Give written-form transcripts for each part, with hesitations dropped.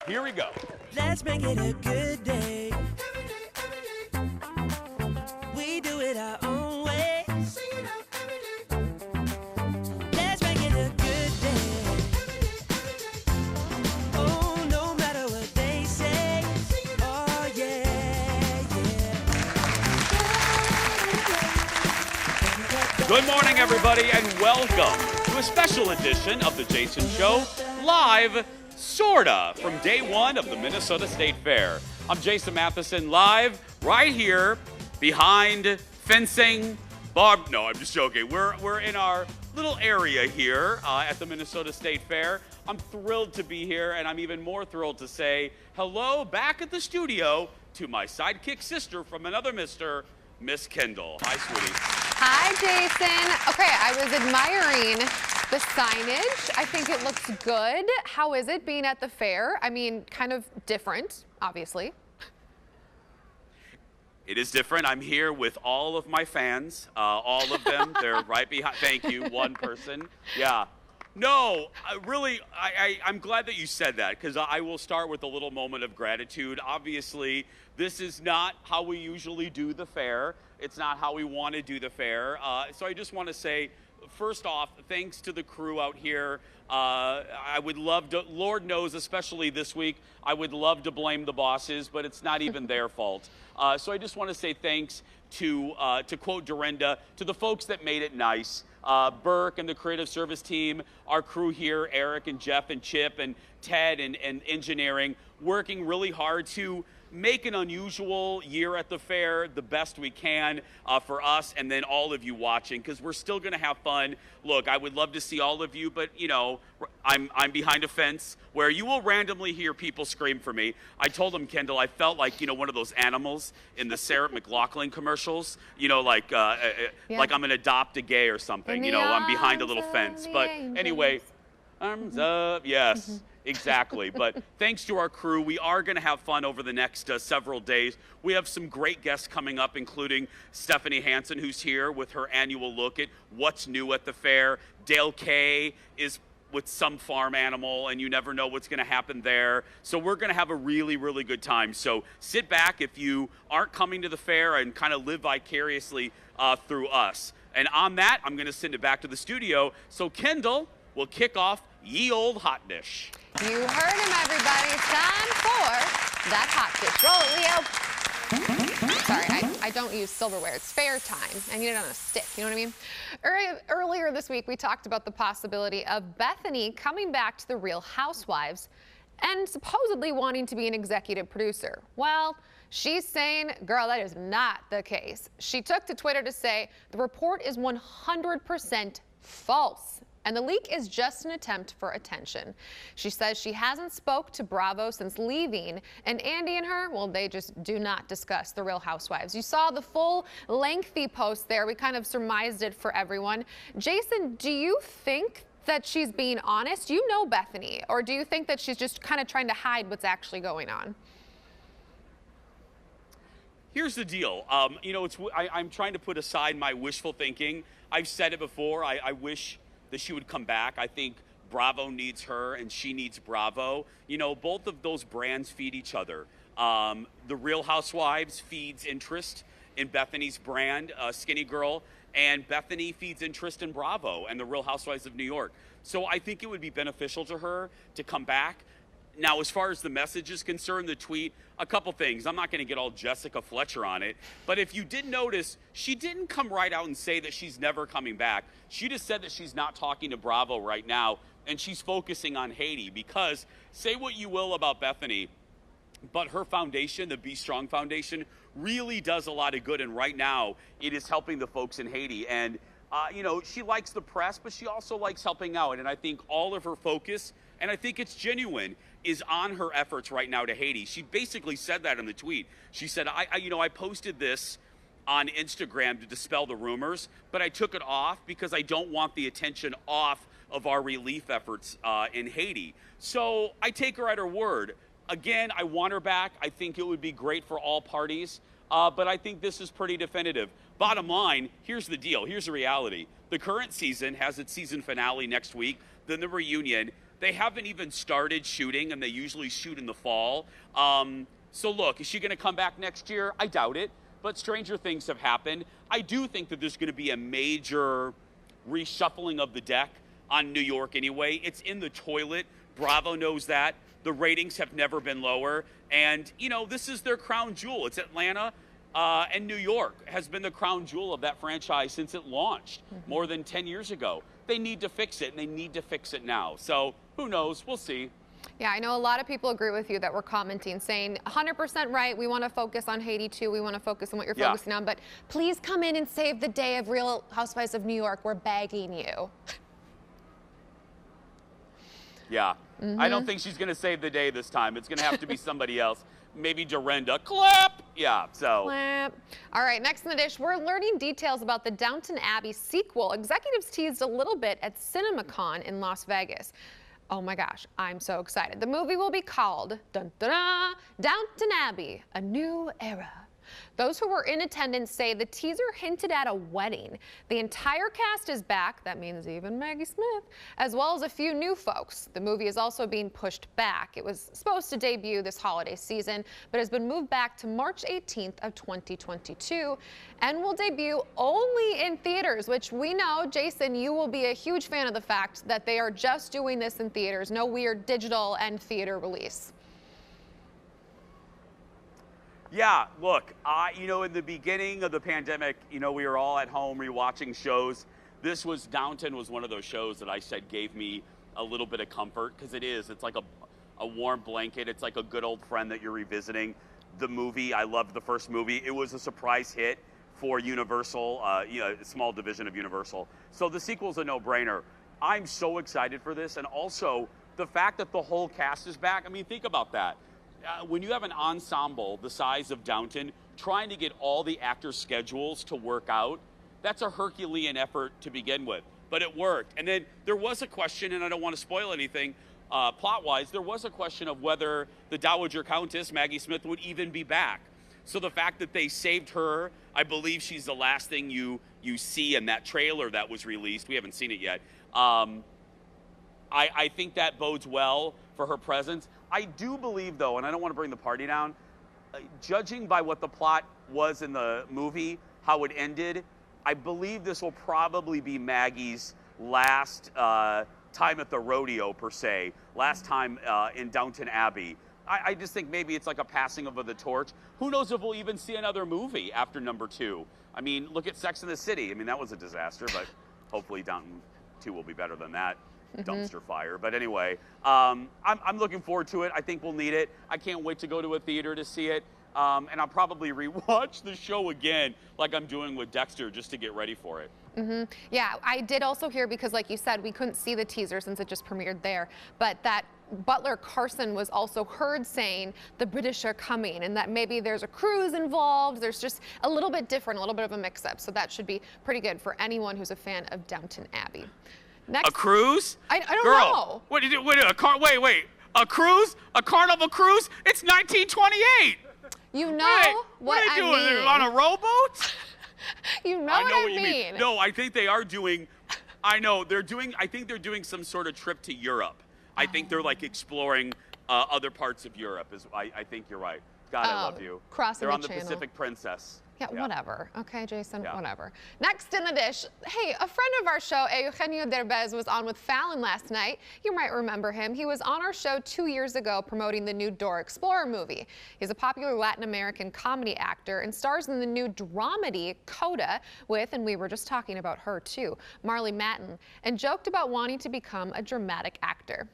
Here we go. Let's make it a good day. We do it our own way. Let's make it a good day. Oh, no matter what they say. Oh, yeah, yeah. Good morning, everybody, and welcome to a special edition of The Jason Show, live, sorta, from day one of the Minnesota State Fair. I'm Jason Matheson, live right here behind fencing, no, I'm just joking. We're in our little area here at the Minnesota State Fair. I'm thrilled to be here, and I'm even more thrilled to say hello back at the studio to my sidekick sister from another mister, Miss Kendall. Hi, sweetie. Hi, Jason. Okay, I was admiring the signage. I think it looks good. How is it being at the fair? I mean, kind of different, obviously. It is different. I'm here with all of my fans, all of them. They're right behind. Thank you, one person. Yeah. No, I'm glad that you said that, because I will start with a little moment of gratitude. Obviously, this is not how we usually do the fair. It's not how we want to do the fair. So I just want to say, first off, thanks to the crew out here. I would love to, Lord knows, especially this week, I would love to blame the bosses, but it's not even their fault. So I just want to say thanks to quote Dorinda, to the folks that made it nice. Burke and the creative service team, our crew here, Eric and Jeff and Chip and Ted and engineering, working really hard to make an unusual year at the fair the best we can for us and then all of you watching, because we're still going to have fun. Look, I would love to see all of you, but, you know, I'm behind a fence where you will randomly hear people scream for me. I told them, Kendall, I felt like, you know, one of those animals in the Sarah McLachlan commercials, you know, like I'm going to adopt a gay or something. You know, I'm behind a little fence. But anyway, arms up, yes. Exactly. But thanks to our crew, we are going to have fun over the next several days. We have some great guests coming up, including Stephanie Hansen, who's here with her annual look at what's new at the fair. Dale Kay is with some farm animal, and you never know what's going to happen there. So we're going to have a really, really good time. So sit back if you aren't coming to the fair and kind of live vicariously through us. And on that, I'm going to send it back to the studio. So Kendall will kick off Ye Old Hot Dish. You heard him, everybody. It's time for that hot dish. Roll it, Leo. Sorry, I don't use silverware. It's fair time. I need it on a stick. You know what I mean? Earlier this week, we talked about the possibility of Bethany coming back to The Real Housewives and supposedly wanting to be an executive producer. Well, she's saying, girl, that is not the case. She took to Twitter to say the report is 100% false, and the leak is just an attempt for attention. She says she hasn't spoke to Bravo since leaving, and Andy and her, well, they just do not discuss The Real Housewives. You saw the full lengthy post there. We kind of surmised it for everyone. Jason, do you think that she's being honest? You know Bethany, or do you think that she's just kind of trying to hide what's actually going on? Here's the deal. You know, I'm trying to put aside my wishful thinking. I've said it before. I wish that she would come back. I think Bravo needs her and she needs Bravo. You know, both of those brands feed each other. The Real Housewives feeds interest in Bethany's brand, Skinny Girl, and Bethany feeds interest in Bravo and the Real Housewives of New York. So I think it would be beneficial to her to come back. Now, as far as the message is concerned, the tweet, a couple things. I'm not going to get all Jessica Fletcher on it, but if you did notice, she didn't come right out and say that she's never coming back. She just said that she's not talking to Bravo right now, and she's focusing on Haiti, because say what you will about Bethany, but her foundation, the Be Strong Foundation, really does a lot of good, and right now it is helping the folks in Haiti. And you know, she likes the press, but she also likes helping out, and I think all of her focus, and I think it's genuine, is on her efforts right now to Haiti. She basically said that in the tweet. She said, I posted this on Instagram to dispel the rumors, but I took it off because I don't want the attention off of our relief efforts in Haiti. So I take her at her word. Again, I want her back. I think it would be great for all parties, but I think this is pretty definitive. Bottom line, here's the deal. Here's the reality. The current season has its season finale next week, then the reunion. They haven't even started shooting, and they usually shoot in the fall. So look, is she going to come back next year? I doubt it, but stranger things have happened. I do think that there's going to be a major reshuffling of the deck on New York anyway. It's in the toilet. Bravo knows that. The ratings have never been lower. And, you know, this is their crown jewel. It's Atlanta, and New York has been the crown jewel of that franchise since it launched more than 10 years ago. They need to fix it, and they need to fix it now. So who knows? We'll see. Yeah, I know a lot of people agree with you that were commenting, saying 100% right. We want to focus on Haiti too. We want to focus on what you're focusing on. But please come in and save the day of Real Housewives of New York. We're begging you. Yeah. I don't think she's going to save the day this time. It's going to have to be somebody else. Maybe Dorinda. Clap! Yeah, so. Clap. All right, next in the dish, we're learning details about the Downton Abbey sequel. Executives teased a little bit at CinemaCon in Las Vegas. Oh my gosh, I'm so excited. The movie will be called Downton Abbey, A New Era. Those who were in attendance say the teaser hinted at a wedding. The entire cast is back, that means even Maggie Smith, as well as a few new folks. The movie is also being pushed back. It was supposed to debut this holiday season, but has been moved back to March 18th of 2022 and will debut only in theaters, which we know, Jason, you will be a huge fan of the fact that they are just doing this in theaters, no weird digital and theater release. Yeah, look, you know, in the beginning of the pandemic, you know, we were all at home rewatching shows. Downton was one of those shows that I said gave me a little bit of comfort, because it's like a warm blanket. It's like a good old friend that you're revisiting. The movie, I loved the first movie. It was a surprise hit for Universal, you know, a small division of Universal. So the sequel's a no-brainer. I'm so excited for this, and also the fact that the whole cast is back. I mean, think about that. When you have an ensemble the size of Downton, trying to get all the actors' schedules to work out, that's a Herculean effort to begin with. But it worked. And then there was a question, and I don't want to spoil anything, plot-wise, there was a question of whether the Dowager Countess, Maggie Smith, would even be back. So the fact that they saved her, I believe she's the last thing you see in that trailer that was released. We haven't seen it yet. I think that bodes well for her presence. I do believe, though, and I don't want to bring the party down, judging by what the plot was in the movie, how it ended, I believe this will probably be Maggie's last time at the rodeo, per se, last time in Downton Abbey. I just think maybe it's like a passing of the torch. Who knows if we'll even see another movie after #2. I mean, look at Sex and the City. I mean, that was a disaster, but hopefully Downton 2 will be better than that. Dumpster fire. But anyway, I'm looking forward to it. I think we'll need it. I can't wait to go to a theater to see it. And I'll probably rewatch the show again like I'm doing with Dexter just to get ready for it. Yeah, I did also hear, because like you said, we couldn't see the teaser since it just premiered there, but that Butler Carson was also heard saying the British are coming and that maybe there's a cruise involved. There's just a little bit different, a little bit of a mix-up. So that should be pretty good for anyone who's a fan of Downton Abbey. Next, a cruise? I don't Girl, know. What did you, wait, a cruise? A Carnival cruise? It's 1928. You know what I are you doing? mean. On a rowboat? You know I know what what you mean. No, I think they are doing, I think they're doing some sort of trip to Europe. I think they're like exploring other parts of Europe. I think you're right. God, I love you. Crossing They're on the the channel. Pacific Princess. Yeah, whatever. Okay, Jason, Yeah. whatever. Next in the dish, hey, a friend of our show, Eugenio Derbez, was on with Fallon last night. You might remember him. He was on our show 2 years ago promoting the new Dora Explorer movie. He's a popular Latin American comedy actor and stars in the new dramedy Coda with, and we were just talking about her too, Marley Matlin, and joked about wanting to become a dramatic actor.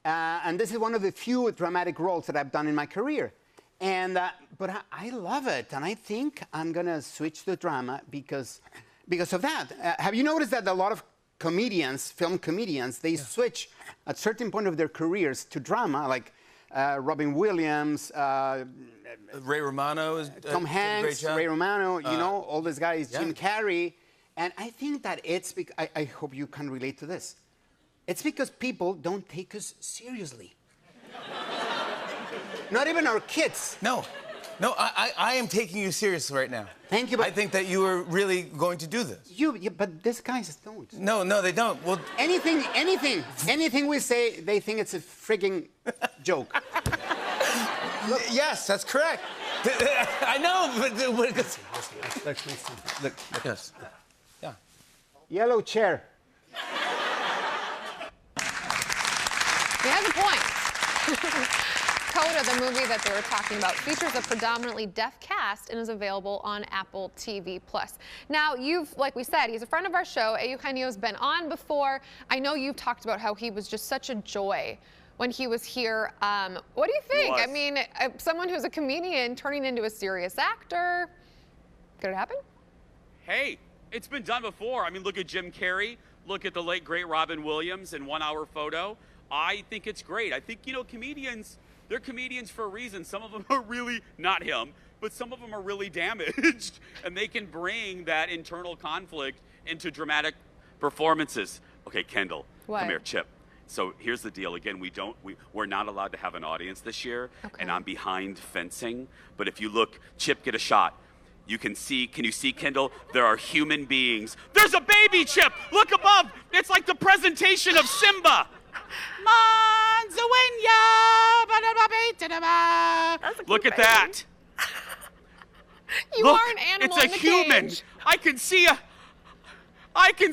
And this is one of the few dramatic roles that I've done in my career. And, but I love it, and I think I'm gonna switch to drama because of that. Have you noticed that a lot of comedians, film comedians, they switch at certain point of their careers to drama, like Robin Williams, Ray Romano is Tom Hanks, Ray Romano, you know, all these guys, yeah. Jim Carrey. And I think that it's because, I hope you can relate to this. It's because people don't take us seriously. Not even our kids. No. No, I am taking you seriously right now. Thank you, but I think that you are really going to do this. but these guys don't. No, they don't. Well, Anything we say, they think it's a frigging joke. yes, that's correct. I know, but Look, yes. Yeah. yellow chair. He has a point. Coda, the movie that they were talking about, features a predominantly deaf cast and is available on Apple TV+. Now, like we said, he's a friend of our show. Eugenio's been on before. I know you've talked about how he was just such a joy when he was here. What do you think? I mean, someone who's a comedian turning into a serious actor, could it happen? Hey, it's been done before. I mean, look at Jim Carrey. Look at the late, great Robin Williams in 1 Hour Photo. I think it's great. I think, comedians, they're comedians for a reason. Some of them are really, not him, but some of them are really damaged. And they can bring that internal conflict into dramatic performances. Okay, Kendall, What? come here, Chip. So here's the deal. Again, we're not allowed to have an audience this year, and I'm behind fencing. But if you look, Chip, get a shot. Can you see, Kendall? There are human beings. There's a baby, Chip! Look above! It's like the presentation of Simba! Look at that! You Look, are an animal it's in a the human. cage. I can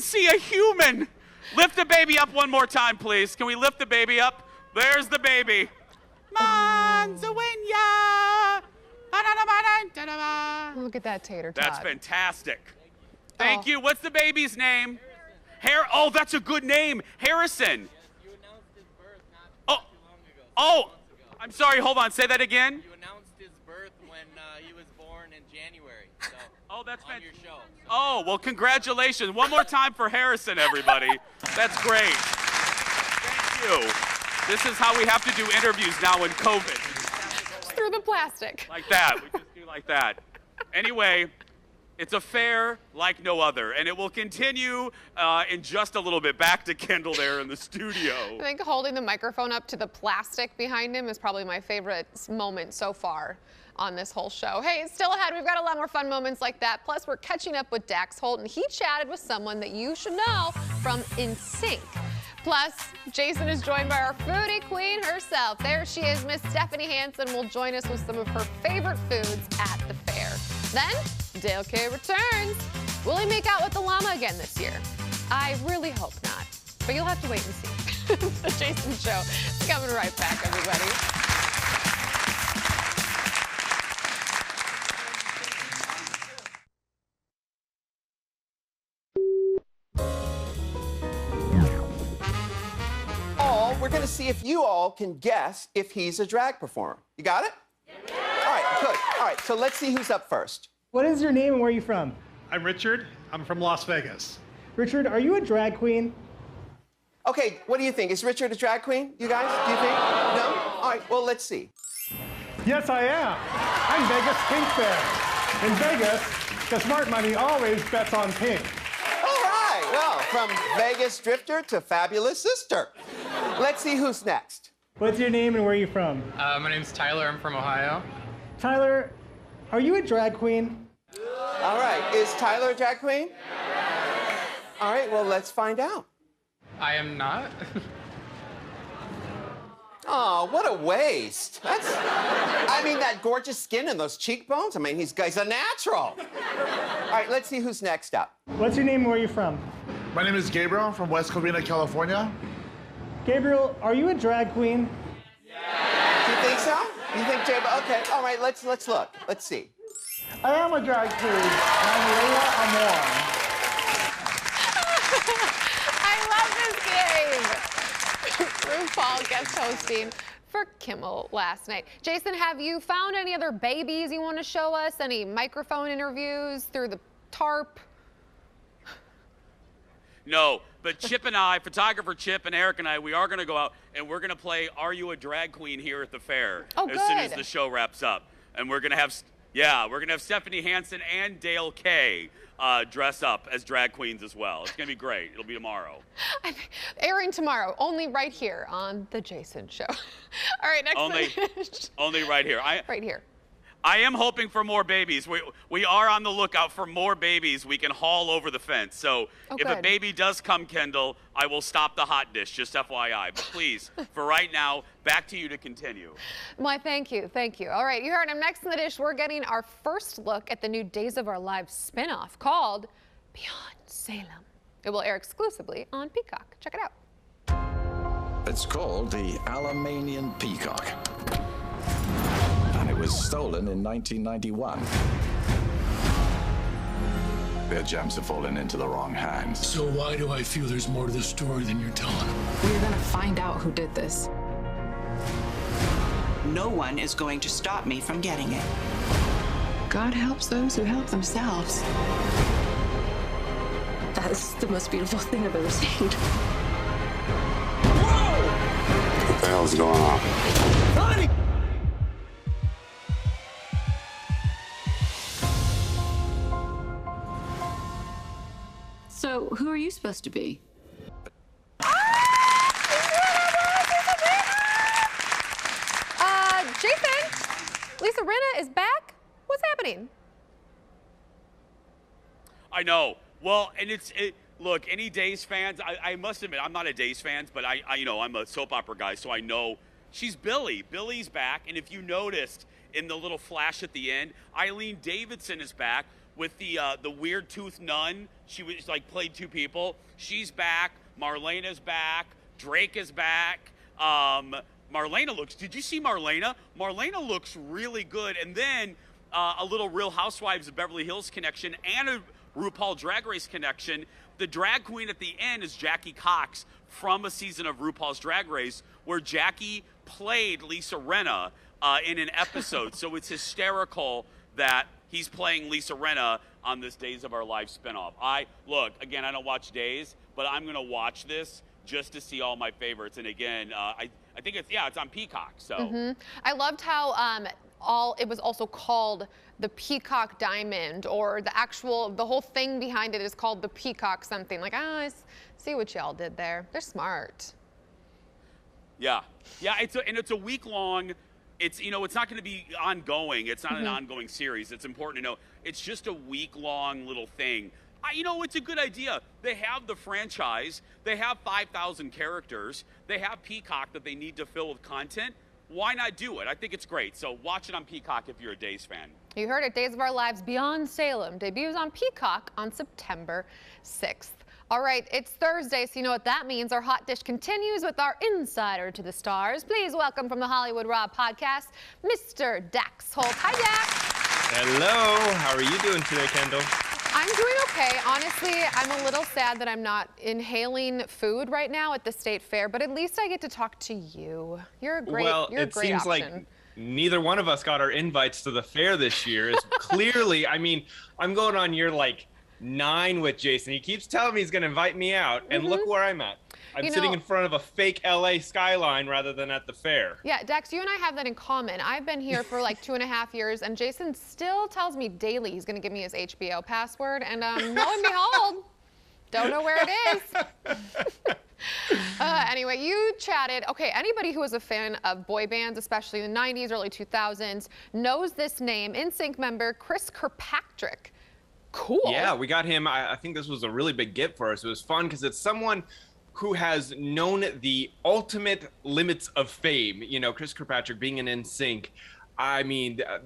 see a human. Lift the baby up one more time, please. Can we lift the baby up? There's the baby. Look at that tater tot. That's fantastic. Thank you. What's the baby's name? Oh, that's a good name. Harrison. You announced his birth not too long ago. Oh, I'm sorry. Hold on. Say that again. You announced his birth when he was born in January. So Oh, that's on your show. So. Oh, well, congratulations. One more time for Harrison, everybody. That's great. Thank you. This is how we have to do interviews now in COVID. Through the plastic. Like that. We just do like that. Anyway, it's a fair like no other, and it will continue in just a little bit. Back to Kendall there in the studio. I think holding the microphone up to the plastic behind him is probably my favorite moment so far on this whole show. Hey, it's still ahead. We've got a lot more fun moments like that. Plus, we're catching up with Dax Holt, and he chatted with someone that you should know from NSYNC. Plus, Jason is joined by our foodie queen herself. There she is, Miss Stephanie Hansen will join us with some of her favorite foods at the fair. Then, Dale K returns. Will he make out with the llama again this year? I really hope not, but you'll have to wait and see. The Jason Show is coming right back, everybody. We're going to see if you all can guess if he's a drag performer. You got it? Yeah. All right, good. All right, so let's see who's up first. What is your name and where are you from? I'm Richard. I'm from Las Vegas. Richard, are you a drag queen? Okay, what do you think? Is Richard a drag queen, you guys? Do you think? No? All right, well, let's see. Yes, I am. I'm Vegas Pink Bear. In Vegas, the smart money always bets on pink. All right, well, from Vegas Drifter to Fabulous Sister. Let's see who's next. What's your name and where are you from? My name's Tyler. I'm from Ohio. Tyler, are you a drag queen? All right, is Tyler a drag queen? All right, well, let's find out. I am not. Oh, what a waste. I mean, that gorgeous skin and those cheekbones. I mean, he's a natural. All right, let's see who's next up. What's your name and where are you from? My name is Gabriel. I'm from West Covina, California. Gabriel, are you a drag queen? Do you think so? You think, Gabriel? Okay, all right, let's look. Let's see. I am a drag queen, and I'm Leila Amor. I love this game. RuPaul guest hosting for Kimmel last night. Jason, have you found any other babies you want to show us? Any microphone interviews through the tarp? No, but Chip and I, photographer Chip and Eric and I, we are going to go out and we're going to play Are You a Drag Queen here at the fair Oh, as soon as good. the show wraps up. And we're going to have, we're going to have Stephanie Hansen and Dale K dress up as drag queens as well. It's going to be great. It'll be tomorrow. Airing tomorrow, only right here on The Jason Show. All right, next Only right here. right here. I am hoping for more babies. We are on the lookout for more babies we can haul over the fence. So if a good. baby does come, Kendall, I will stop the hot dish, just FYI. But please, for right now, back to you to continue. Why, thank you, thank you. All right, you heard him. Next in the dish, we're getting our first look at the new Days of Our Lives spinoff called Beyond Salem. It will air exclusively on Peacock. Check it out. It's called the Alamanian Peacock. And it was stolen in 1991. Their gems have fallen into the wrong hands. So why do I feel there's more to the story than you're telling? We're gonna find out who did this. No one is going to stop me from getting it. God helps those who help themselves. That is the most beautiful thing I've ever seen. What the hell's going on? Honey! So, who are you supposed to be? Jason, Lisa Rinna is back. What's happening? I know. Well, and look, any Days fans, I must admit, I'm not a Days fan, but I I'm a soap opera guy, so I know she's Billy. Billy's back, and if you noticed in the little flash at the end, Eileen Davidson is back with the weird tooth nun. She was played two people. She's back. Marlena's back. Drake is back. Marlena looks. Did you see Marlena? Marlena looks really good. And then a little Real Housewives of Beverly Hills connection and a RuPaul Drag Race connection. The drag queen at the end is Jackie Cox from a season of RuPaul's Drag Race where Jackie played Lisa Rinna in an episode. So it's hysterical that he's playing Lisa Rinna on this Days of Our Lives spinoff. Look, again, I don't watch Days, but I'm going to watch this just to see all my favorites. And again, I think it's on Peacock. So I loved how it was also called the Peacock Diamond, or the whole thing behind it is called the Peacock something. I see what y'all did there. They're smart. Yeah. It's a week long. It's not going to be ongoing. It's not an ongoing series. It's important to know. It's just a week long little thing. It's a good idea. They have the franchise. They have 5,000 characters. They have Peacock that they need to fill with content. Why not do it? I think it's great. So watch it on Peacock if you're a Days fan. You heard it. Days of Our Lives Beyond Salem debuts on Peacock on September 6th. All right, it's Thursday, so you know what that means. Our hot dish continues with our insider to the stars. Please welcome from the Hollywood Raw podcast, Mr. Dax Holt. Hi, Dax. Hello. How are you doing today, Kendall? I'm doing okay. Honestly, I'm a little sad that I'm not inhaling food right now at the State Fair, but at least I get to talk to you. You're a great Well, you're a it great seems option. like neither one of us got our invites to the fair this year. It's clearly, I'm going on year 9 with Jason. He keeps telling me he's going to invite me out, and look where I'm at. I'm sitting in front of a fake LA skyline rather than at the fair. Yeah, Dax, you and I have that in common. I've been here for 2.5 years, and Jason still tells me daily he's going to give me his HBO password, and lo and behold, don't know where it is. Anyway, you chatted. Okay, anybody who is a fan of boy bands, especially in the 90s, early 2000s, knows this name. NSYNC member Chris Kirkpatrick. Cool. Yeah, we got him. I think this was a really big get for us. It was fun because it's someone who has known the ultimate limits of fame. Chris Kirkpatrick being an NSYNC.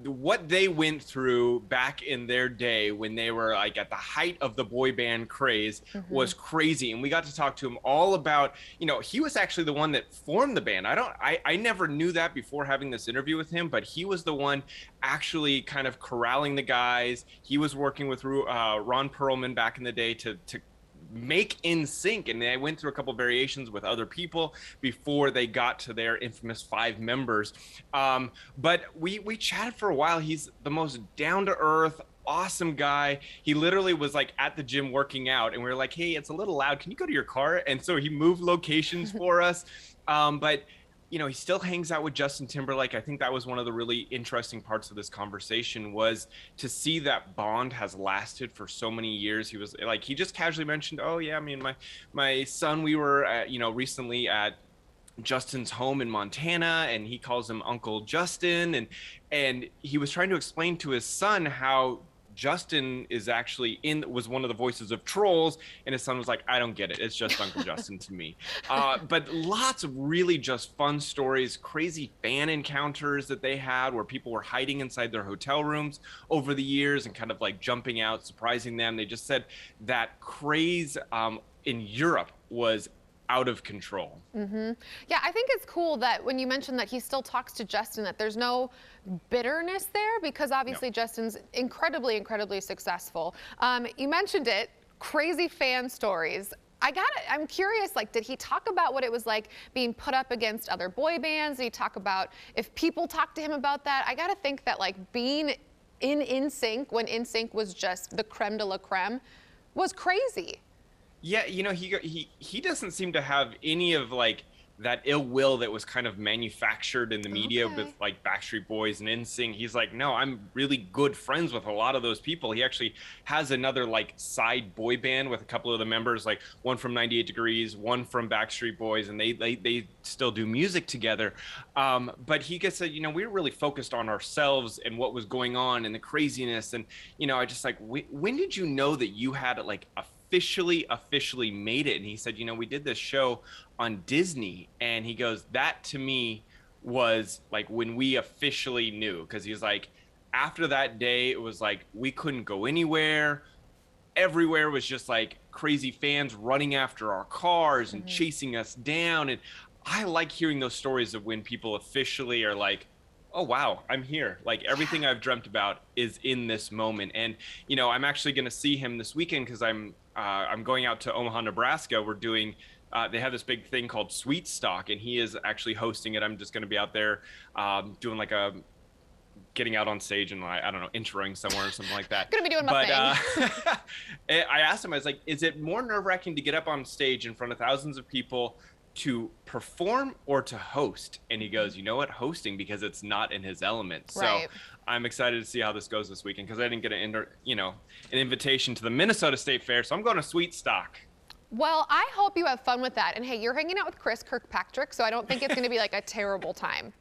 What they went through back in their day when they were at the height of the boy band craze was crazy. And we got to talk to him all about, he was actually the one that formed the band. I never knew that before having this interview with him, but he was the one actually kind of corralling the guys. He was working with Ron Perlman back in the day to make NSYNC, and they went through a couple variations with other people before they got to their infamous 5 members. But we chatted for a while. He's the most down-to-earth, awesome guy. He literally was at the gym working out, and we were like, hey, it's a little loud. Can you go to your car? And so he moved locations for us. But he still hangs out with Justin Timberlake. I think that was one of the really interesting parts of this conversation, was to see that bond has lasted for so many years. He was he just casually mentioned, oh yeah, my son, we were recently at Justin's home in Montana, and he calls him Uncle Justin, and he was trying to explain to his son how Justin is actually was one of the voices of trolls, and his son was like, I don't get it, it's just Uncle Justin to me. But lots of really just fun stories, crazy fan encounters that they had where people were hiding inside their hotel rooms over the years and kind of like jumping out, surprising them. They just said that craze in Europe was out of control. Yeah, I think it's cool that when you mentioned that he still talks to Justin, that there's no bitterness there, because obviously Justin's incredibly successful. You mentioned it, crazy fan stories. I'm curious, like, did he talk about what it was like being put up against other boy bands? Did he talk about if people talked to him about that? I gotta think that, like, being in NSYNC when NSYNC was just the creme de la creme was crazy. Yeah, you know, he doesn't seem to have any of like that ill will that was kind of manufactured in the media with like Backstreet Boys and NSYNC. He's like, no, I'm really good friends with a lot of those people. He actually has another like side boy band with a couple of the members, like one from 98 Degrees, one from Backstreet Boys, and they still do music together. But he gets you know, we were really focused on ourselves and what was going on and the craziness. And, you know, I just like, when did you know that you had like officially made it? And he said, you know, we did this show on Disney, and he goes, that to me was like when we officially knew, because he's like, after that day it was like we couldn't go anywhere, everywhere was just like crazy fans running after our cars and chasing us down. And I like hearing those stories of when people officially are like, oh wow, I'm here, like everything I've dreamt about is in this moment. And you know, I'm actually going to see him this weekend because I'm going out to Omaha, Nebraska. We're doing they have this big thing called Sweet Stock, and he is actually hosting it. I'm just going to be out there doing like getting out on stage and I don't know, introing somewhere or something like that. Gonna be doing my thing. I asked him, I was like, is it more nerve-wracking to get up on stage in front of thousands of people to perform or to host? And he goes, you know what, hosting, because it's not in his element. Right. So I'm excited to see how this goes this weekend, because I didn't get an invitation to the Minnesota State Fair, so I'm going to Sweet Stock. Well, I hope you have fun with that. And hey, you're hanging out with Chris Kirkpatrick, so I don't think it's going to be like a terrible time.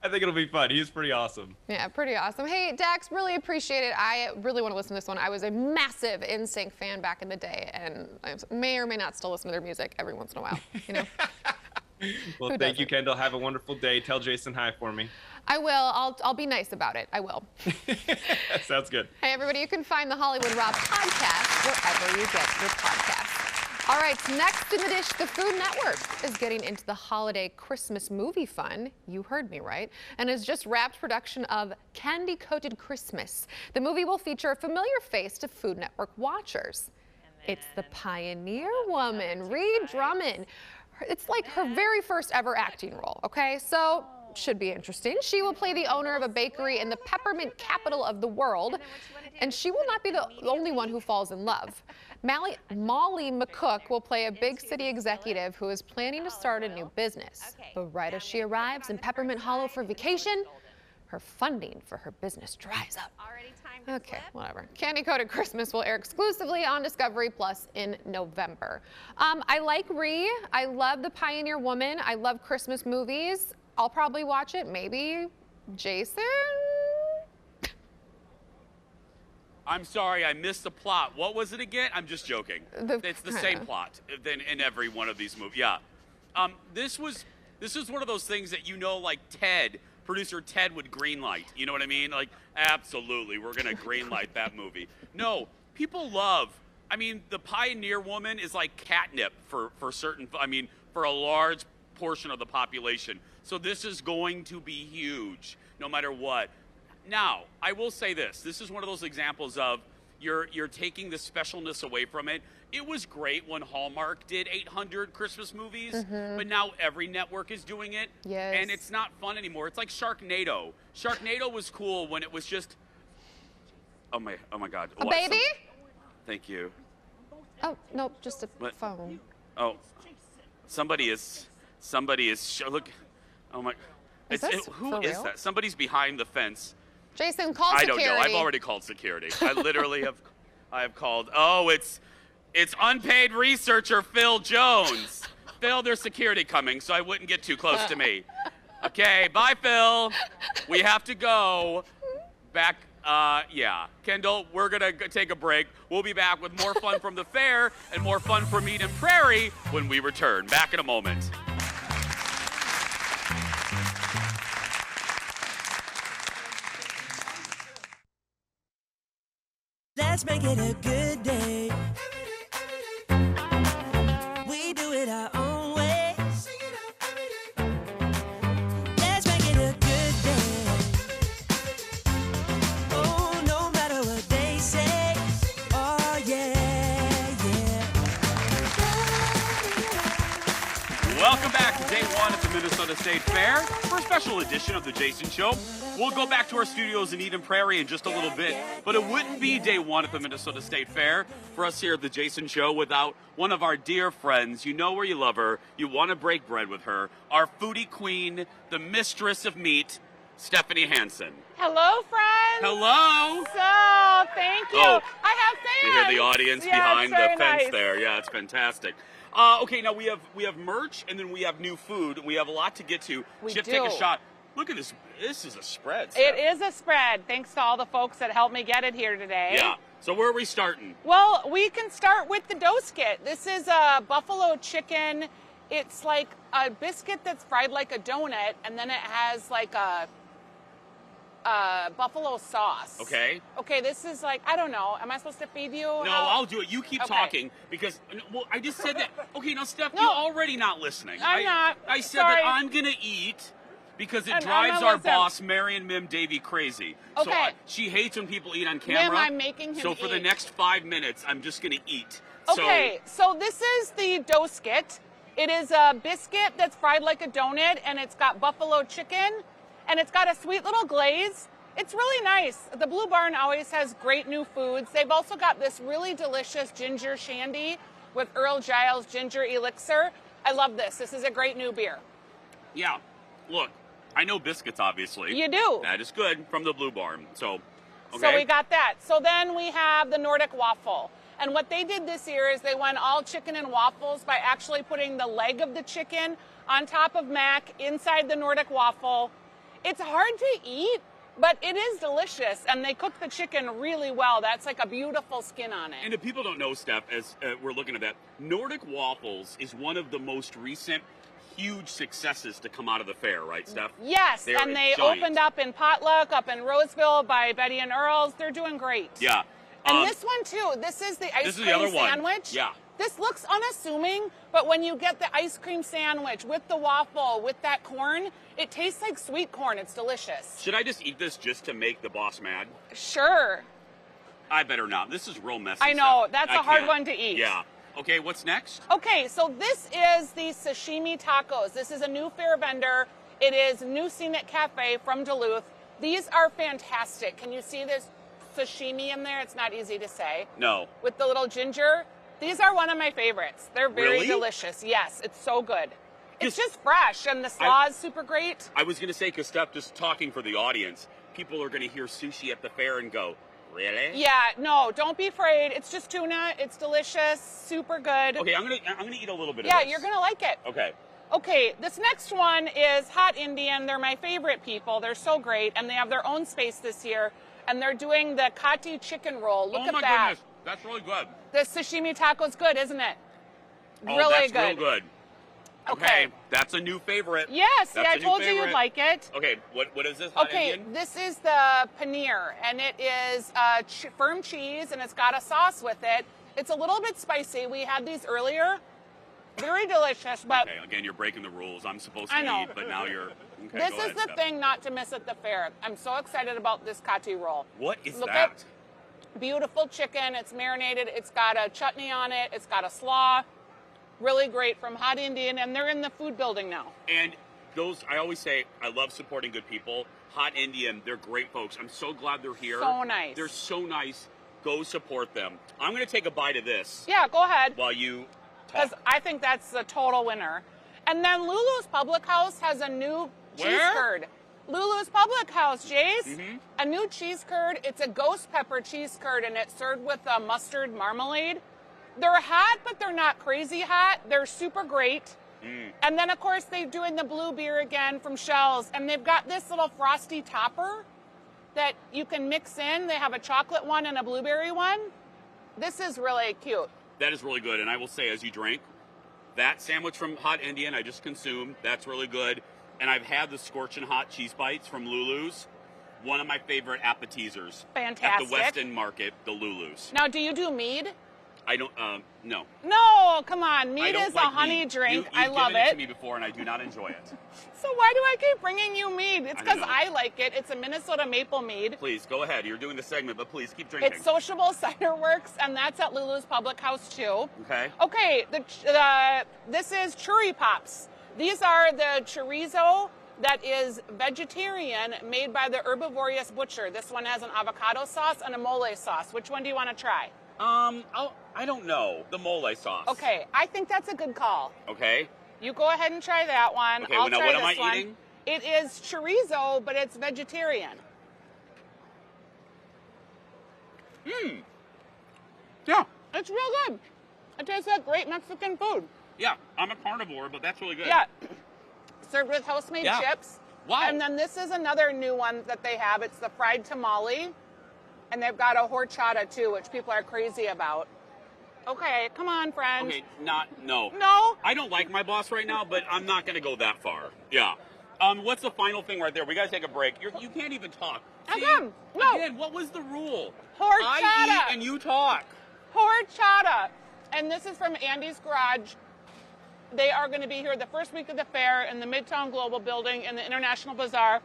I think it'll be fun. He's pretty awesome. Yeah, pretty awesome. Hey, Dax, really appreciate it. I really want to listen to this one. I was a massive NSYNC fan back in the day, and I may or may not still listen to their music every once in a while, you know? Well, thank you, Kendall. Have a wonderful day. Tell Jason hi for me. I will. I'll be nice about it. I will. Sounds good. Hey, everybody, you can find the Hollywood Rob podcast wherever you get your podcasts. All right, next in the dish, the Food Network is getting into the holiday Christmas movie fun. You heard me right. And has just wrapped production of Candy Coated Christmas. The movie will feature a familiar face to Food Network watchers. It's the Pioneer Woman, Ree Drummond. It's like her very first ever acting role, okay? So, should be interesting. She will play the owner of a bakery in the peppermint capital of the world, and she will not be the only one who falls in love. Molly McCook will play a big city executive who is planning to start a new business. But right as she arrives in Peppermint Hollow for vacation, her funding for her business dries up. Okay, whatever. Candy Coated Christmas will air exclusively on Discovery Plus in November. I like Ree. I love the Pioneer Woman. I love Christmas movies. I'll probably watch it. Maybe Jason? I'm sorry, I missed the plot. What was it again? I'm just joking. It's the same plot in every one of these movies. Yeah. This was one of those things that, you know, like producer Ted would greenlight. You know what I mean? Like, absolutely, we're going to greenlight that movie. No, people love, I mean, the Pioneer Woman is like catnip for certain, I mean, for a large portion of the population. So this is going to be huge, no matter what. Now, I will say this. This is one of those examples of you're taking the specialness away from it. It was great when Hallmark did 800 Christmas movies, but now every network is doing it, and it's not fun anymore. It's like Sharknado. Sharknado was cool when it was just, oh my God. A baby? Thank you. Oh, no, just a phone. Oh, somebody is, look, oh my, who is that? Somebody's behind the fence. Jason, call security. I don't know. I've already called security. I literally have called. Oh, it's unpaid researcher Phil Jones. Phil, there's security coming, so I wouldn't get too close to me. Okay, bye, Phil. We have to go. Back, yeah. Kendall, we're going to take a break. We'll be back with more fun from the fair and more fun from Eden Prairie when we return. Back in a moment. Let's make it a good day. We do it our own way. Let's make it a good day. Oh, no matter what they say. Oh, yeah, yeah. Welcome back to day one at the Minnesota State Fair for a special edition of The Jason Show. We'll go back to our studios in Eden Prairie in just a little bit, but it wouldn't be day one at the Minnesota State Fair for us here at The Jason Show without one of our dear friends. You know where you love her. You want to break bread with her. Our foodie queen, the mistress of meat, Stephanie Hansen. Hello, friends. Hello. So, thank you. Oh, I have fans. you hear the audience behind the fence there. Yeah, it's fantastic. Okay, now we have merch and then we have new food. We have a lot to get to. We Chip, do. take a shot. Look at this. This is a spread. It is a spread, thanks to all the folks that helped me get it here today. Yeah. So where are we starting? Well, we can start with the dough skit. This is a buffalo chicken. It's like a biscuit that's fried like a donut, and then it has like a buffalo sauce. Okay. Okay, this is like, I don't know. Am I supposed to feed you? No, I'll do it. You keep talking because, well, I just said that. Okay, now, Steph, you're already not listening. I'm not. I said Sorry. that I'm going to eat because it And drives I'm our gonna listen. boss, Marion Mim Davy, crazy. So Okay. she hates when people eat on camera. Mim, I'm making him So for the eat. next 5 minutes, I'm just going to eat. Okay, so this is the dough skit. It is a biscuit that's fried like a donut, and it's got buffalo chicken, and it's got a sweet little glaze. It's really nice. The Blue Barn always has great new foods. They've also got this really delicious ginger shandy with Earl Giles ginger elixir. I love this. This is a great new beer. Yeah. Look, I know biscuits, obviously. You do. That is good from the Blue Barn. So, okay. So we got that. So then we have the Nordic waffle. And what they did this year is they went all chicken and waffles by actually putting the leg of the chicken on top of mac inside the Nordic waffle. It's hard to eat, but it is delicious, and they cook the chicken really well. That's like a beautiful skin on it. And if people don't know, Steph, as we're looking at that, Nordic Waffles is one of the most recent huge successes to come out of the fair, right, Steph? Yes, They're and they giant. opened up in Potluck, up in Roseville by Betty and Earl's. They're doing great. Yeah. And this one, too. This is the ice This is cream the other one. sandwich. Yeah. This looks unassuming, but when you get the ice cream sandwich with the waffle, with that corn, it tastes like sweet corn. It's delicious. Should I just eat this just to make the boss mad? Sure. I better not. This is real messy. I know. Steph. That's I a hard can't. one to eat. Yeah. Okay, what's next? Okay, so this is the sashimi tacos. This is a new fair vendor. It is New Scenic Cafe from Duluth. These are fantastic. Can you see this sashimi in there? It's not easy to say. No. With the little ginger. These are one of my favorites. They're very Really? delicious. Yes, it's so good. It's just fresh, and the slaw is super great. I was going to say, because Steph, just talking for the audience, people are going to hear sushi at the fair and go, really? Yeah, no, don't be afraid. It's just tuna. It's delicious, super good. Okay, I'm gonna eat a little bit Yeah, of this. you're gonna like it. Okay. Okay, this next one is Hot Indian. They're my favorite people. They're so great, and they have their own space this year, and they're doing the Kati chicken roll. Look Oh at my that. goodness, that's really good. The sashimi taco's good, isn't it? Oh, Really that's good. real good. Okay, that's a new favorite. Yes, That's I a new told you favorite. you'd like it. Okay, what is this? Hot Okay, Indian? this is the paneer, and it is firm cheese, and it's got a sauce with it. It's a little bit spicy. We had these earlier. Very delicious, but Okay, again, you're breaking the rules. I'm supposed to I know. eat, but now you're. Okay, this go is ahead, the Steph. thing not to miss at the fair. I'm so excited about this Kati roll. What is Look that? at beautiful chicken. It's marinated. It's got a chutney on it. It's got a slaw. Really great from Hot Indian, and they're in the food building now. And those, I always say, I love supporting good people. Hot Indian, they're great folks. I'm so glad they're here. So nice. They're so nice. Go support them. I'm going to take a bite of this Yeah, go ahead. while you Because talk. I think that's the total winner. And then Lulu's Public House has a new cheese Where? curd. Lulu's Public House, Jace. Mhm. A new cheese curd. It's a ghost pepper cheese curd, and it's served with a mustard marmalade. They're hot, but they're not crazy hot. They're super great. And then, of course, they're doing the blue beer again from Shell's. And they've got this little frosty topper that you can mix in. They have a chocolate one and a blueberry one. This is really cute. That is really good. And I will say, as you drink, that sandwich from Hot Indian I just consumed, that's really good. And I've had the scorching hot cheese bites from Lulu's. One of my favorite appetizers. Fantastic. At the West End Market, the Lulu's. Now, do you do mead? I don't, no. No, come on. I Mead don't is like a honey mead. drink. You've I love given it it. to me before, and I do not enjoy it. So why do I keep bringing you mead? It's I don't because know. I like it. It's a Minnesota maple mead. Please, go ahead. You're doing the segment, but please keep drinking. It's Sociable Cider Works, and that's at Lulu's Public House, too. Okay. Okay, this is Churri Pops. These are the chorizo that is vegetarian, made by the Herbivorous Butcher. This one has an avocado sauce and a mole sauce. Which one do you want to try? I don't know. The mole sauce. Okay, I think that's a good call. Okay. You go ahead and try that one. Okay, I'll now try what this am I one. eating? It is chorizo, but it's vegetarian. Yeah. It's real good. It tastes like great Mexican food. Yeah, I'm a carnivore, but that's really good. Yeah. Served with house-made Yeah. chips. Wow. And then this is another new one that they have. It's the fried tamale. And they've got a horchata, too, which people are crazy about. Okay, come on, friend. Okay, no. No? I don't like my boss right now, but I'm not going to go that far. Yeah. What's the final thing right there? We got to take a break. You can't even talk. See, Again, no. Again, what was the rule? Horchata. I eat and you talk. Horchata. And this is from Andy's Garage. They are going to be here the first week of the fair in the Midtown Global Building in the International Bazaar.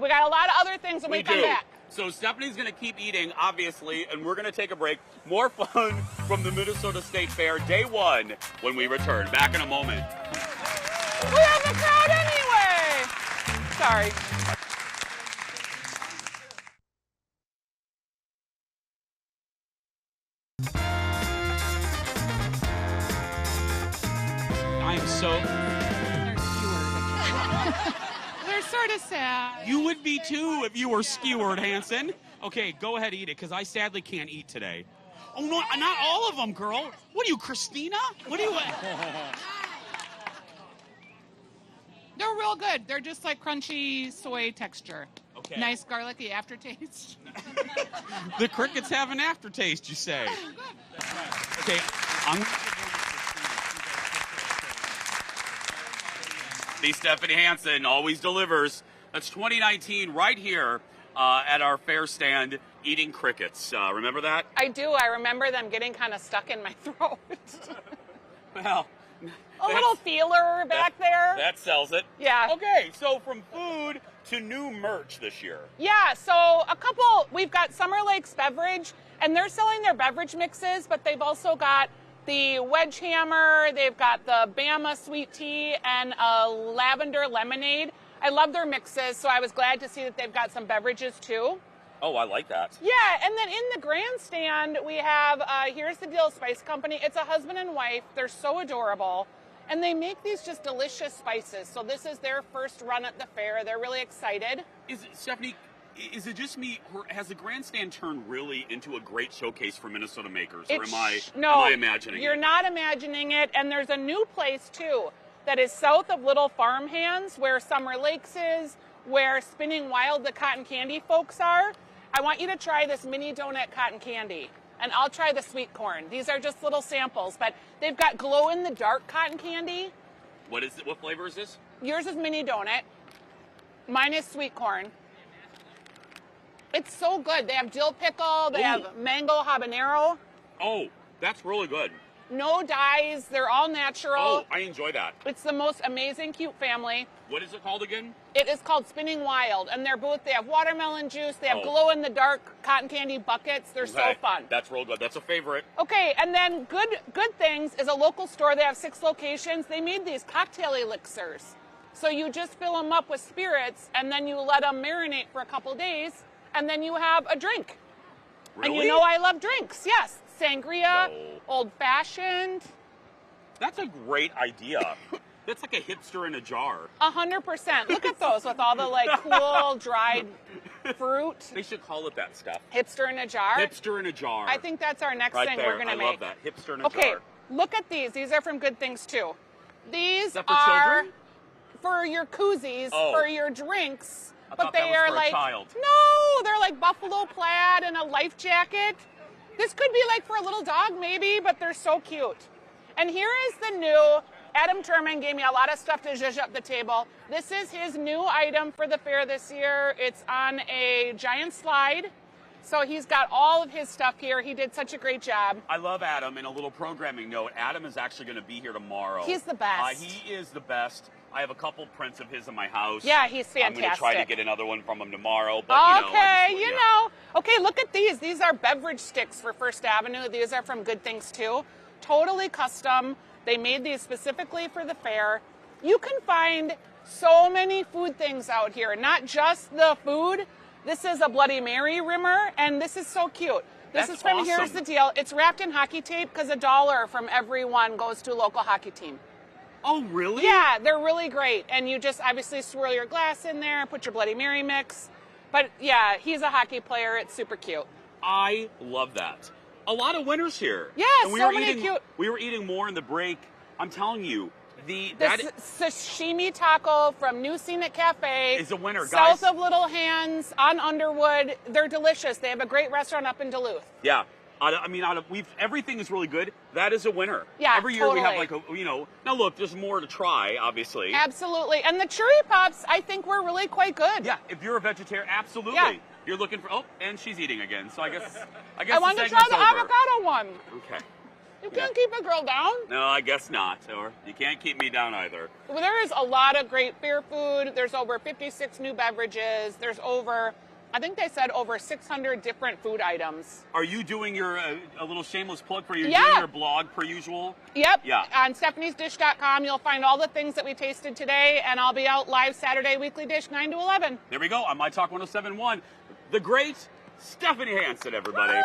We got a lot of other things when we come back. So Stephanie's going to keep eating, obviously, and we're going to take a break. More fun from the Minnesota State Fair, day one, when we return. Back in a moment. We have the crowd anyway. Sorry. I'm so... They're sort of sad. You would be too if you were skewered, Hanson. Okay, go ahead, eat it, because I sadly can't eat today. Oh, no, not all of them, girl. What are you, Christina? What are you... They're real good. They're just like crunchy soy texture. Okay. Nice garlicky aftertaste. The crickets have an aftertaste, you say. Okay, The Stephanie Hansen always delivers. That's 2019 right here at our fair stand, eating crickets. Remember that? I do. I remember them getting kind of stuck in my throat. Well, a little feeler back there. That sells it. Yeah. Okay, so from food to new merch this year. Yeah, so we've got Summer Lakes Beverage, and they're selling their beverage mixes, but they've also got the Wedge Hammer, they've got the Bama Sweet Tea, and a Lavender Lemonade. I love their mixes, so I was glad to see that they've got some beverages too. Oh, I like that. Yeah, and then in the grandstand, we have Here's the Deal Spice Company. It's a husband and wife. They're so adorable. And they make these just delicious spices. So this is their first run at the fair. They're really excited. Stephanie, is it just me, or has the grandstand turned really into a great showcase for Minnesota makers? Or am I imagining You're it? not imagining it. And there's a new place, too, that is south of Little Farm Hands, where Summer Lakes is, where Spinning Wild, the cotton candy folks are. I want you to try this mini donut cotton candy. And I'll try the sweet corn. These are just little samples, but they've got glow-in-the-dark cotton candy. What flavor is this? Yours is mini donut. Mine is sweet corn. It's so good. They have dill pickle. They have mango habanero. Oh, that's really good. No dyes. They're all natural. Oh, I enjoy that. It's the most amazing, cute family. What is it called again? It is called Spinning Wild, and they have watermelon juice. They have glow-in-the-dark cotton candy buckets. They're so fun. That's real good. That's a favorite. Okay, and then Good Things is a local store. They have 6 locations. They made these cocktail elixirs. So you just fill them up with spirits, and then you let them marinate for a couple days, and then you have a drink. Really? And you know I love drinks. Yes, sangria, old-fashioned. That's a great idea. That's like a hipster in a jar. 100%. Look at those with all the cool dried fruit. They should call it that stuff. Hipster in a jar? Hipster in a jar. I think that's our next thing we're going to make. I love that. Hipster in a jar. Okay, look at these. These are from Good Things, too. These Is that for are children? for your koozies, Oh. for your drinks. I But thought they that was are for a like child. no, they're like buffalo plaid and a life jacket. This could be like for a little dog maybe, but they're so cute. And here is the new. Adam Turman gave me a lot of stuff to zhuzh up the table. This is his new item for the fair this year. It's on a giant slide. So he's got all of his stuff here. He did such a great job. I love Adam. And a little programming note, Adam is actually going to be here tomorrow. He's the best. He is the best. I have a couple prints of his in my house. Yeah, he's fantastic. I'm going to try to get another one from him tomorrow. But, Okay, you know. Okay, look at these. These are beverage sticks for First Avenue. These are from Good Things Too. Totally custom. They made these specifically for the fair. You can find so many food things out here, not just the food. This is a Bloody Mary rimmer, and this is so cute. This That's is from awesome. Here's the Deal. It's wrapped in hockey tape because $1 from every one goes to a local hockey team. Oh, really? Yeah, they're really great. And you just obviously swirl your glass in there, put your Bloody Mary mix. But yeah, he's a hockey player. It's super cute. I love that. A lot of winners here. Yeah, and so many cute. We were eating more in the break. I'm telling you, The sashimi taco from New Scenic Cafe is a winner, south guys. of Little Hands on Underwood. They're delicious. They have a great restaurant up in Duluth. Yeah. Everything is really good. That is a winner. Yeah, Every year we have totally. now look, there's more to try, obviously. Absolutely. And the churri pops, I think, were really quite good. Yeah, if you're a vegetarian, absolutely. Yeah. You're looking for, and she's eating again. So I guess I wanted to try the avocado one. Okay. You can't keep a girl down. No, I guess not. Or you can't keep me down either. Well, there is a lot of great fair food. There's over 56 new beverages. There's over, I think they said over 600 different food items. Are you doing your a little shameless plug for doing your blog per usual? Yep. Yeah. On stephaniesdish.com, you'll find all the things that we tasted today, and I'll be out live Saturday, Weekly Dish, 9 to 11. There we go on My Talk 107.1. The great Stephanie Hansen, everybody.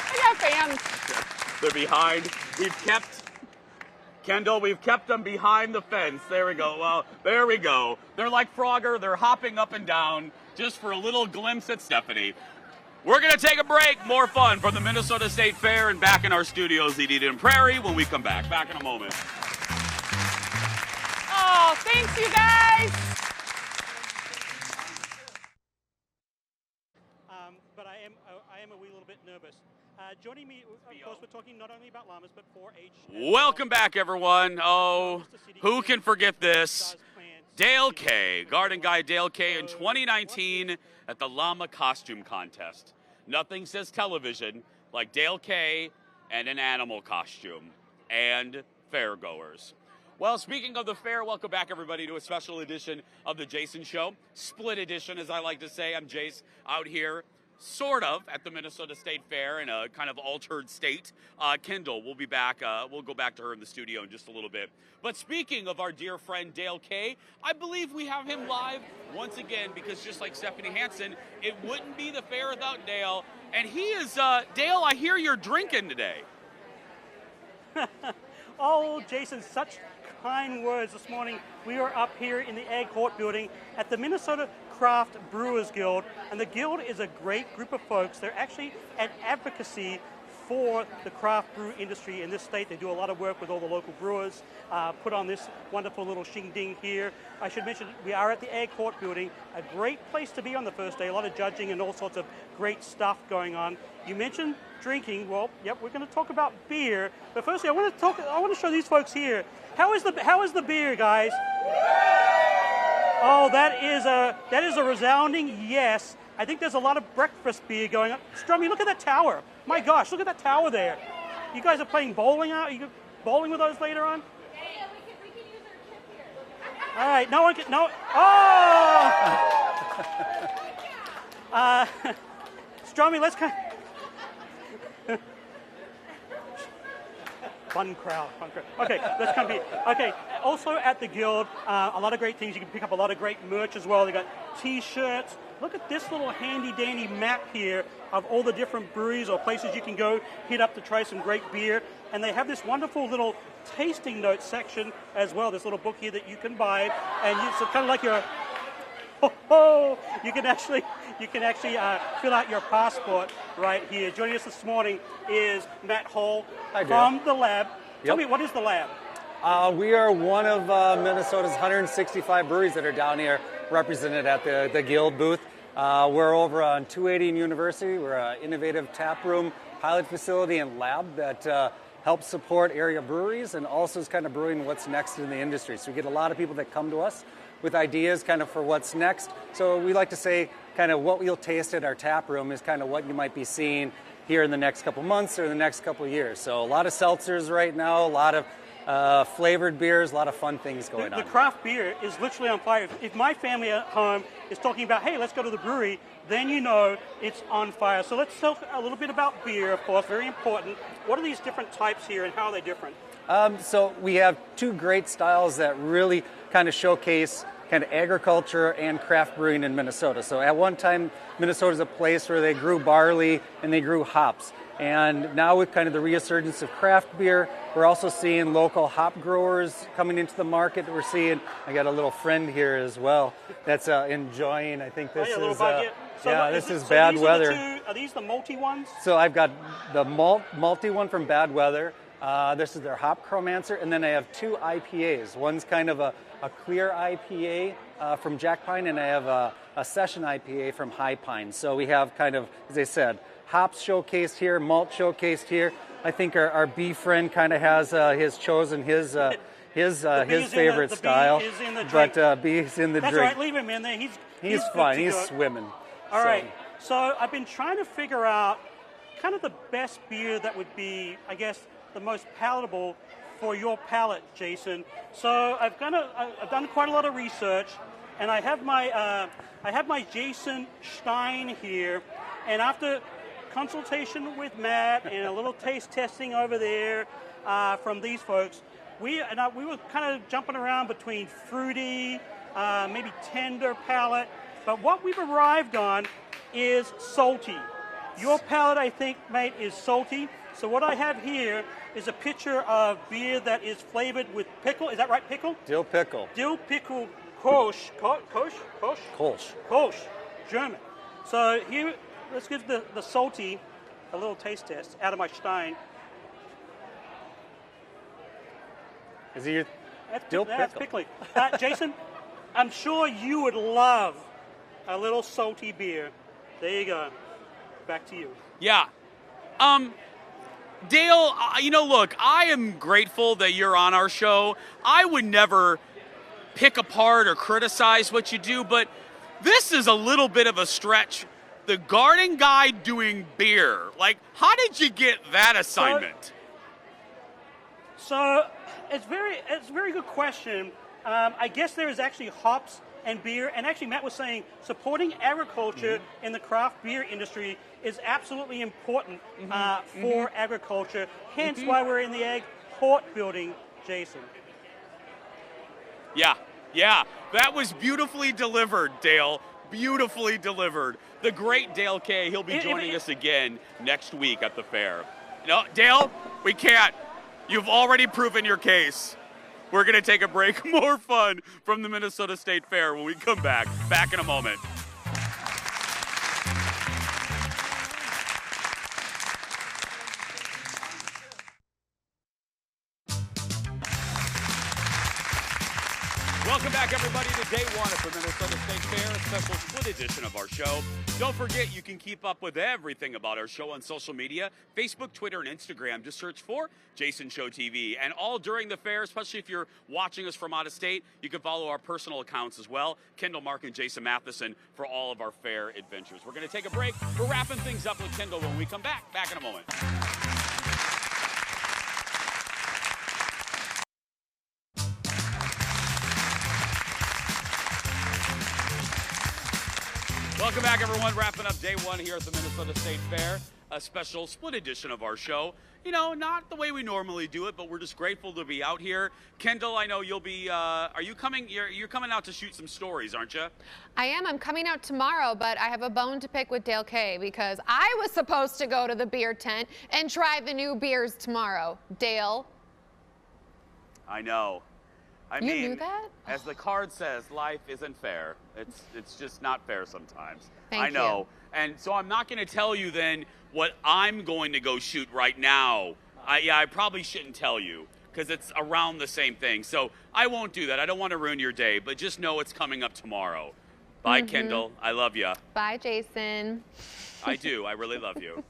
I got fans. They're behind. We've kept them behind the fence. There we go. Well, there we go. They're like Frogger. They're hopping up and down just for a little glimpse at Stephanie. We're going to take a break. More fun from the Minnesota State Fair and back in our studios at Eden Prairie when we come back. Back in a moment. Oh, thanks, you guys. But I am a wee little bit nervous. Joining me, of course, we're talking not only about llamas, but 4-H. Welcome back, everyone. Oh, who can forget this? Dale K, Garden Guy Dale K in 2019 at the Llama Costume Contest. Nothing says television like Dale K and an animal costume and fairgoers. Well, speaking of the fair, welcome back, everybody, to a special edition of The Jason Show. Split edition, as I like to say. I'm Jace, out here, sort of, at the Minnesota State Fair in a kind of altered state. Kendall, we'll be back. We'll go back to her in the studio in just a little bit. But speaking of our dear friend Dale K, I believe we have him live once again because just like Stephanie Hansen, it wouldn't be the fair without Dale. And he is, Dale, I hear you're drinking today. Oh, Jason, such kind words this morning. We are up here in the Egg Court building at the Minnesota Craft Brewers Guild, and the Guild is a great group of folks. They're actually an advocacy for the craft brew industry in this state. They do a lot of work with all the local brewers, put on this wonderful little shing-ding here. I should mention we are at the Egg Court building, a great place to be on the first day, a lot of judging and all sorts of great stuff going on. You mentioned drinking. Well, yep, we're going to talk about beer, but firstly I want to show these folks here. How is the beer, guys? Oh, that is a resounding yes. I think there's a lot of breakfast beer going on. Strummy, look at that tower. My gosh, look at that tower there. You guys are playing bowling out? Are you bowling with those later on? Yeah, we can use our tip here. All right, no one can, no. Oh! Strummy, let's kind of... Fun crowd. Okay, let's come here. Okay, also at the Guild, a lot of great things. You can pick up a lot of great merch as well. They got T-shirts. Look at this little handy-dandy map here of all the different breweries or places you can go hit up to try some great beer. And they have this wonderful little tasting notes section as well. This little book here that you can buy, and it's kind of like your You can actually fill out your passport right here. Joining us this morning is Matt Hall from the lab. Tell me, what is the lab? We are one of Minnesota's 165 breweries that are down here represented at the Guild booth. We're over on 280 and University. We're an innovative tap room, pilot facility, and lab that helps support area breweries and also is kind of brewing what's next in the industry. So we get a lot of people that come to us with ideas kind of for what's next. So we like to say kind of what you'll taste at our tap room is kind of what you might be seeing here in the next couple months or the next couple years. So a lot of seltzers right now, a lot of flavored beers, a lot of fun things going on. The craft beer is literally on fire. If my family at home is talking about, hey, let's go to the brewery, then you know it's on fire. So let's talk a little bit about beer, of course, very important. What are these different types here and how are they different? So we have two great styles that really kind of showcase kind of agriculture and craft brewing in Minnesota. So at one time, Minnesota is a place where they grew barley and they grew hops. And now with kind of the resurgence of craft beer, we're also seeing local hop growers coming into the market. We're seeing, I got a little friend here as well that's enjoying, I think this is, this is Bad Weather. Are these the malty ones? So I've got the malty one from Bad Weather. This is their Hop Chromancer, and then I have two IPAs. One's kind of a clear IPA from Jack Pine, and I have a session IPA from High Pine. So we have kind of, as I said, hops showcased here, malt showcased here. I think our bee friend kind of has chosen his favorite style, but bee's in the drink. That's all right, leave him in there. He's fine. He's swimming. All right. So I've been trying to figure out kind of the best beer that would be, I guess, the most palatable for your palate, Jason. So I've done quite a lot of research, and I have my Jason Stein here, and after consultation with Matt and a little taste testing over there from these folks, we were kind of jumping around between fruity, maybe tender palate, but what we've arrived on is salty. Your palate, I think, mate, is salty. So what I have here is a pitcher of beer that is flavored with pickle. Is that right, pickle? Dill pickle. Dill pickle Kolsch. Kolsch. German. So here, let's give the salty a little taste test out of my Stein. Is it your dill pickle? That's pickly. Jason, I'm sure you would love a little salty beer. There you go. Back to you. Yeah. Dale, look, I am grateful that you're on our show. I would never pick apart or criticize what you do, but this is a little bit of a stretch. The garden guy doing beer. Like, how did you get that assignment? So it's a very good question. I guess there is actually hops and beer, and actually Matt was saying supporting agriculture in the craft beer industry is absolutely important for agriculture, hence why we're in the Egg Court building, Jason. Yeah, that was beautifully delivered, Dale. Beautifully delivered. The great Dale Kay, he'll be joining us again next week at the fair. No, Dale, we can't. You've already proven your case. We're going to take a break. More fun from the Minnesota State Fair when we come back. Back in a moment. Welcome back, everybody, to day one of the Minnesota State Fair, a special split edition of our show. Don't forget, you can keep up with everything about our show on social media, Facebook, Twitter, and Instagram. Just search for Jason Show TV. And all during the fair, especially if you're watching us from out of state, you can follow our personal accounts as well, Kendall Mark and Jason Matheson, for all of our fair adventures. We're going to take a break. We're wrapping things up with Kendall when we come back. Back in a moment. Welcome back, everyone. Wrapping up day one here at the Minnesota State Fair, a special split edition of our show. You know, not the way we normally do it, but we're just grateful to be out here. Kendall, I know you'll be, are you coming? You're coming out to shoot some stories, aren't you? I am. I'm coming out tomorrow, but I have a bone to pick with Dale Kay because I was supposed to go to the beer tent and try the new beers tomorrow. Dale? I know. I You mean, knew that? as the card says, life isn't fair. It's just not fair sometimes. Thank I know. you. And so I'm not going to tell you then what I'm going to go shoot right now. I probably shouldn't tell you because it's around the same thing. So I won't do that. I don't want to ruin your day, but just know it's coming up tomorrow. Bye, Kendall. I love you. Bye, Jason. I do. I really love you.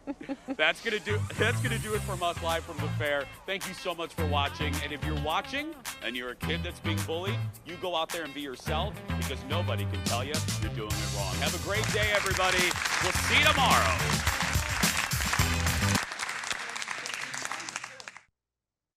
That's gonna do it from us live from the fair. Thank you so much for watching. And if you're watching and you're a kid that's being bullied, you go out there and be yourself because nobody can tell you you're doing it wrong. Have a great day, everybody. We'll see you tomorrow.